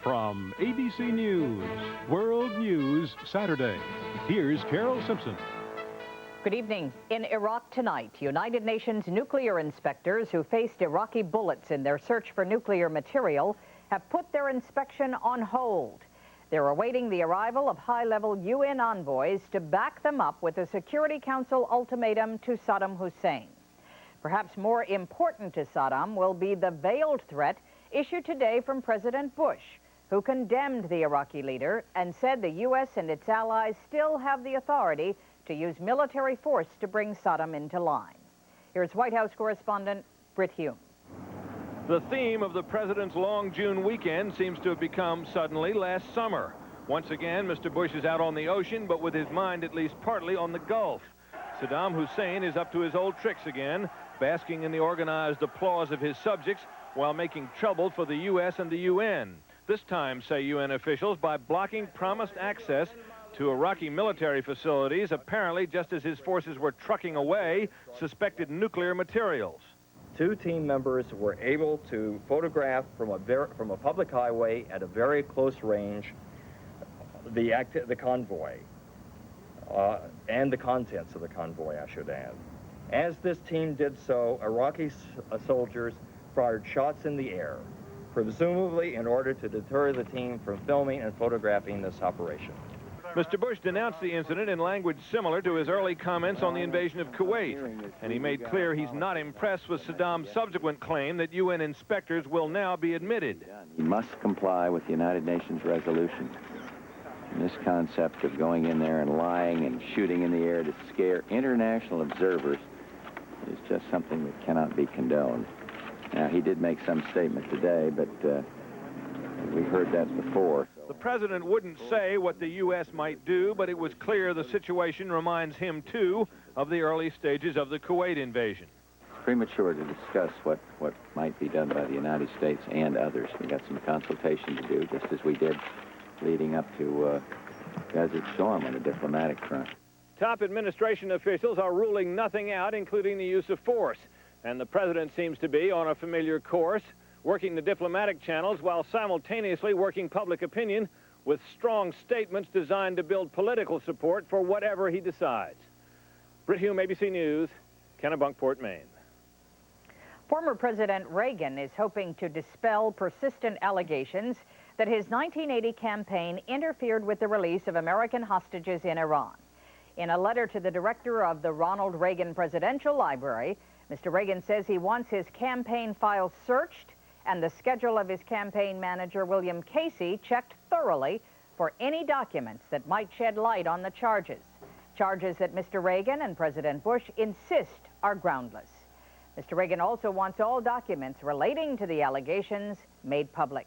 From ABC News, World News Saturday, here's Carol Simpson. Good evening. In Iraq tonight, United Nations nuclear inspectors who faced Iraqi bullets in their search for nuclear material have put their inspection on hold. They're awaiting the arrival of high-level UN envoys to back them up with a Security Council ultimatum to Saddam Hussein. Perhaps more important to Saddam will be the veiled threat issued today from President Bush, who condemned the Iraqi leader and said the U.S. and its allies still have the authority to use military force to bring Saddam into line. Here's White House correspondent Britt Hume. The theme of the president's long June weekend seems to have become suddenly last summer. Once again, Mr. Bush is out on the ocean, but with his mind at least partly on the Gulf. Saddam Hussein is up to his old tricks again, basking in the organized applause of his subjects while making trouble for the U.S. and the UN. This time, say UN officials, by blocking promised access to Iraqi military facilities, apparently just as his forces were trucking away suspected nuclear materials. Two team members were able to photograph from a public highway at a very close range the convoy and the contents of the convoy, I should add. As this team did so, Iraqi soldiers fired shots in the air, presumably in order to deter the team from filming and photographing this operation. Mr. Bush denounced the incident in language similar to his early comments on the invasion of Kuwait, and he made clear he's not impressed with Saddam's subsequent claim that UN inspectors will now be admitted. He must comply with the United Nations resolution. And this concept of going in there and lying and shooting in the air to scare international observers is just something that cannot be condoned. Now, he did make some statement today, but we've heard that before. The president wouldn't say what the U.S. might do, but it was clear the situation reminds him, too, of the early stages of the Kuwait invasion. It's premature to discuss what might be done by the United States and others. We've got some consultation to do, just as we did leading up to Desert Storm on the diplomatic front. Top administration officials are ruling nothing out, including the use of force. And the president seems to be on a familiar course, working the diplomatic channels while simultaneously working public opinion with strong statements designed to build political support for whatever he decides. Britt Hume, ABC News, Kennebunkport, Maine. Former President Reagan is hoping to dispel persistent allegations that his 1980 campaign interfered with the release of American hostages in Iran. In a letter to the director of the Ronald Reagan Presidential Library, Mr. Reagan says he wants his campaign files searched and the schedule of his campaign manager, William Casey, checked thoroughly for any documents that might shed light on the charges. Charges that Mr. Reagan and President Bush insist are groundless. Mr. Reagan also wants all documents relating to the allegations made public.